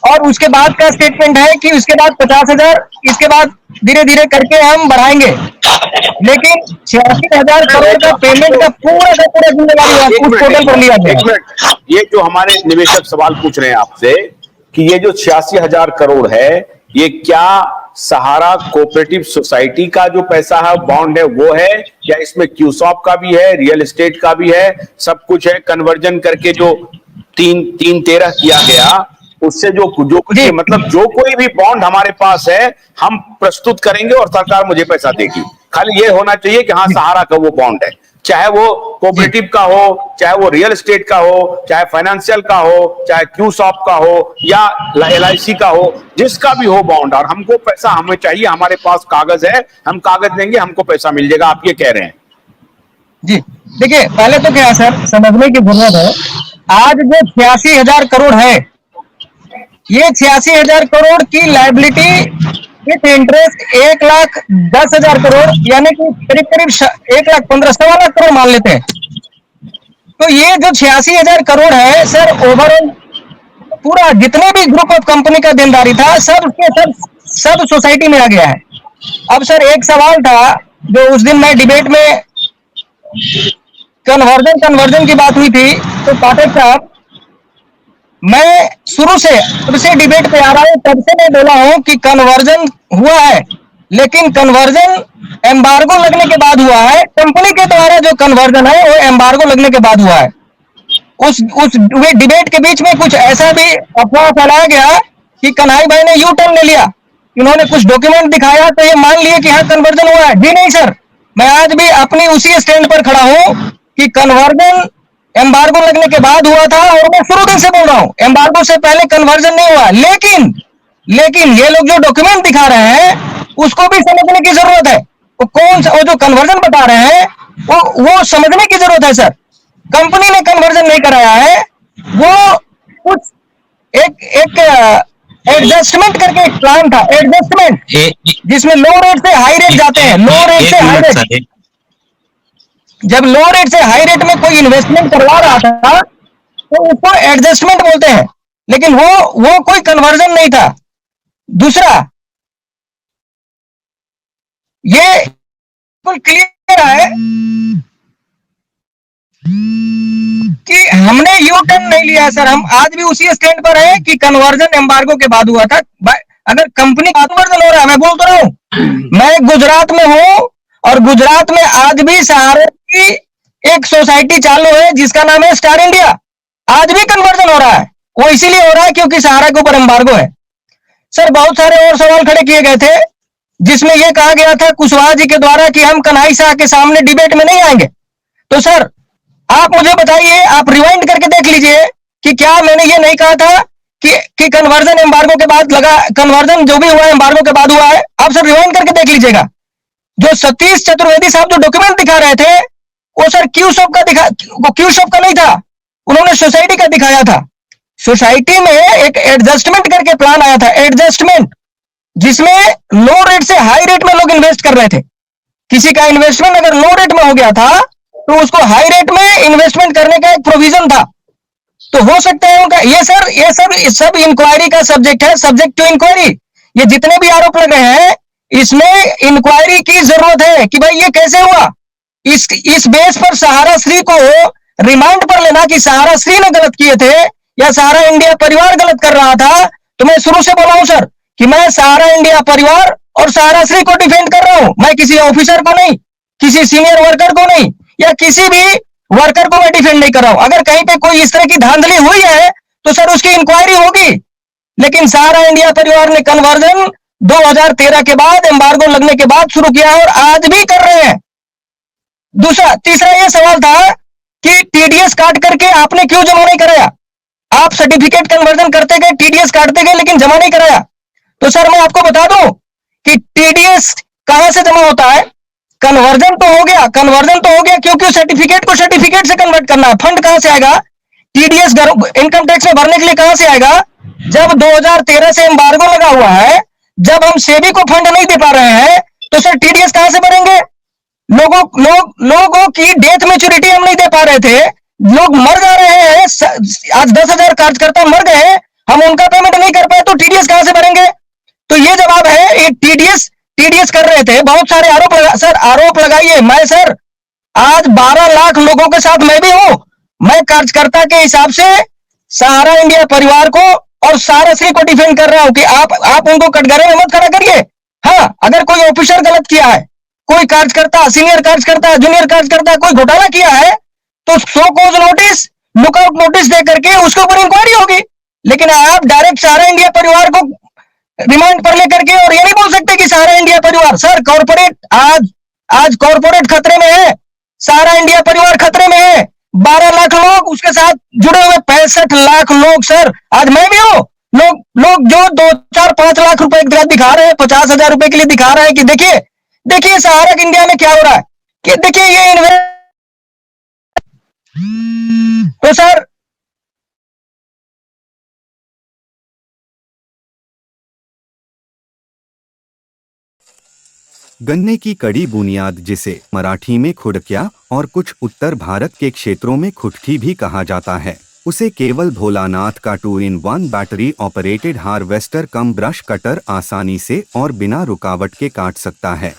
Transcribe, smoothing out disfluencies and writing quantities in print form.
और उसके बाद का स्टेटमेंट है कि उसके बाद 50,000, इसके बाद धीरे धीरे करके हम बढ़ाएंगे। लेकिन 86,000 करोड़ का पेमेंट का पूरा जिम्मेदारी उस पोर्टल पर लिया गया। एक मिनट, ये जो हमारे निवेशक सवाल पूछ रहे हैं आपसे कि ये जो 86,000 करोड़ है, ये क्या सहारा कोऑपरेटिव सोसाइटी का जो पैसा है, बॉन्ड है, वो है, या इसमें क्यूसॉप का भी है, रियल एस्टेट का भी है, सब कुछ है? कन्वर्जन करके जो 3-13 किया गया, उससे जो कुछ मतलब जो कोई भी बॉन्ड हमारे पास है हम प्रस्तुत करेंगे और सरकार मुझे पैसा देगी। खाली ये होना चाहिए कि हाँ सहारा का वो बॉन्ड है, चाहे वो कोऑपरेटिव का हो, चाहे वो रियल एस्टेट का हो, चाहे फाइनेंशियल का हो, चाहे क्यूसॉप का हो या LIC का हो, जिसका भी हो बॉन्ड, और हमको पैसा हमें चाहिए, हमारे पास कागज है, हम कागज देंगे, हमको पैसा मिल जाएगा, आप ये कह रहे हैं? जी देखिए, पहले तो क्या है सर, समझने की जरूरत है, आज जो 86,000 करोड़ है, ये 86,000 करोड़ की लायबिलिटी विथ इंटरेस्ट 1,10,000 करोड़, यानी कि करीब करीब 1,15,000 सवा लाख करोड़ मान लेते हैं। तो ये जो 86,000 करोड़ है सर, ओवरऑल पूरा जितने भी ग्रुप ऑफ कंपनी का देनदारी था सब सोसाइटी में आ गया है। अब सर एक सवाल था जो उस दिन मैं डिबेट में कन्वर्जन की बात हुई थी, तो पाठक साहब, मैं शुरू से तब से डिबेट पे आ रहा हूं, तब से मैं बोला हूं कि कन्वर्जन हुआ है, लेकिन कन्वर्जन एम्बार्गो लगने के बाद हुआ है। कंपनी के द्वारा जो कन्वर्जन है वो एम्बार्गो लगने के बाद हुआ है। उस वे डिबेट के बीच में कुछ ऐसा भी अफवाह फैलाया गया कि कन्हई भाई ने यू टर्न ले लिया, इन्होंने कुछ डॉक्यूमेंट दिखाया तो ये मान लिए कि हाँ कन्वर्जन हुआ है। जी नहीं सर, मैं आज भी अपनी उसी स्टैंड पर खड़ा हूं कि कन्वर्जन एम्बार्गो लगने के बाद हुआ था, और मैं शुरू दिन से बोल रहा हूं एम्बार्गो से पहले कन्वर्जन नहीं हुआ। लेकिन ये लोग जो डॉक्यूमेंट दिखा रहे हैं उसको भी समझने की जरूरत है। वो कौन सा, वो जो कन्वर्जन बता रहे हैं वो समझने की जरूरत है सर। कंपनी ने कन्वर्जन नहीं कराया है, वो कुछ एक एडजस्टमेंट करके एक प्लान था, एडजस्टमेंट, जिसमें लो रेट से हाई रेट जाते हैं, लो रेट से हाई रेट, जब लो रेट से हाई रेट में कोई इन्वेस्टमेंट करवा रहा था तो उसको एडजस्टमेंट बोलते हैं, लेकिन वो कोई कन्वर्जन नहीं था। दूसरा, ये बिल्कुल क्लियर है कि हमने यू टर्न नहीं लिया सर, हम आज भी उसी स्टैंड पर है कि कन्वर्जन एम्बार्गो के बाद हुआ था। अगर कंपनी कन्वर्जन हो रहा है, मैं बोल तो रहा हूं, मैं गुजरात में हूं और गुजरात में आज भी सहारा की एक सोसाइटी चालू है जिसका नाम है स्टार इंडिया, आज भी कन्वर्जन हो रहा है। वो इसीलिए हो रहा है क्योंकि सहारा के ऊपर एम्बार्गो है। सर बहुत सारे और सवाल खड़े किए गए थे जिसमें यह कहा गया था कुशवाहा जी के द्वारा कि हम कन्हई शाह के सामने डिबेट में नहीं आएंगे। तो सर आप मुझे बताइए, आप रिवाइंड करके देख लीजिए कि क्या मैंने ये नहीं कहा था कि कन्वर्जन एम्बार्गो के बाद लगा, कन्वर्जन जो भी हुआ एम्बार्गो के बाद हुआ है। आप सर रिवाइंड करके देख लीजिएगा, जो सतीश चतुर्वेदी साहब जो डॉक्यूमेंट दिखा रहे थे वो सर क्यूशॉप का नहीं था, उन्होंने सोसाइटी का दिखाया था। सोसाइटी में एक एडजस्टमेंट करके प्लान आया था, एडजस्टमेंट, जिसमें लो रेट से हाई रेट में लोग इन्वेस्ट कर रहे थे। किसी का इन्वेस्टमेंट अगर लो रेट में हो गया था तो उसको हाई रेट में इन्वेस्टमेंट करने का एक प्रोविजन था। तो हो सकता है उनका ये सब इंक्वायरी का सब्जेक्ट है, सब्जेक्ट टू इंक्वायरी। ये जितने भी आरोप लग रहे हैं इसमें इंक्वायरी की जरूरत है कि भाई ये कैसे हुआ। इस बेस पर सहारा श्री को रिमांड पर लेना कि सहारा श्री ने गलत किए थे या सहारा इंडिया परिवार गलत कर रहा था। तो मैं शुरू से बोला हूं सर कि मैं सहारा इंडिया परिवार और सहारा श्री को डिफेंड कर रहा हूं, मैं किसी ऑफिसर को नहीं, किसी सीनियर वर्कर को नहीं, या किसी भी वर्कर को मैं डिफेंड नहीं कर रहा हूं। अगर कहीं पे कोई इस तरह की धांधली हुई है तो सर उसकी इंक्वायरी होगी। लेकिन सहारा इंडिया परिवार ने कन्वर्जन 2013 के बाद एम्बार्गो लगने के बाद शुरू किया और आज भी कर रहे हैं। तीसरा यह सवाल था कि टीडीएस काट करके आपने क्यों जमा नहीं कराया। आप सर्टिफिकेट कन्वर्जन करते गए, टीडीएस काटते गए, लेकिन जमा नहीं कराया। तो सर मैं आपको बता दूं कि टीडीएस कहां से जमा होता है। कन्वर्जन तो हो गया क्योंकि सर्टिफिकेट को सर्टिफिकेट से कन्वर्ट करना है। फंड कहां से आएगा, टीडीएस इनकम टैक्स में भरने के लिए कहां से आएगा। जब 2013 से एम्बार्गो लगा हुआ है, जब हम सेबी को फंड नहीं दे पा रहे हैं तो सर टीडीएस कहां से भरेंगे। लोगों की डेथ मैच्योरिटी हम नहीं दे पा रहे थे, लोग मर जा रहे हैं। आज 10,000 कार्यकर्ता मर गए, हम उनका पेमेंट नहीं कर पाए तो टीडीएस कहां से भरेंगे? तो ये जवाब है। टीडीएस कर रहे थे, बहुत सारे आरोप लगाइए। मैं सर आज 12 लाख लोगों के साथ मैं भी हूं। मैं कार्यकर्ता के हिसाब से सहारा इंडिया परिवार को और सारा श्री को डिफेंड कर रहा हूं कि आप उनको कटघरे में मत खड़ा करिए। हाँ, अगर कोई ऑफिसर गलत किया है, कोई कार्यकर्ता, सीनियर कार्यकर्ता, जूनियर कार्यकर्ता कोई घोटाला किया है, तो show cause notice, lookout notice दे करके उसके ऊपर इंक्वायरी होगी। लेकिन आप डायरेक्ट सहारा इंडिया परिवार को रिमांड पर लेकर के और ये नहीं बोल सकते कि सहारा इंडिया परिवार, सर कॉर्पोरेट आज कॉर्पोरेट खतरे में है, सहारा इंडिया परिवार खतरे में है। 12 लाख लोग उसके साथ जुड़े हुए, 65 लाख लोग सर, आज मैं भी हूं। लोग जो 2, 4, 5 लाख रुपए दिखा रहे हैं, 50,000 रुपए के लिए दिखा रहे हैं कि देखिए सहारा इंडिया में क्या हो रहा है, कि देखिए ये इन्वेस्ट। तो सर गन्ने की कड़ी बुनियाद, जिसे मराठी में खुडक्या और कुछ उत्तर भारत के क्षेत्रों में खुटकी भी कहा जाता है, उसे केवल भोलानाथ का 2-in-1 बैटरी ऑपरेटेड हार्वेस्टर कम ब्रश कटर आसानी से और बिना रुकावट के काट सकता है।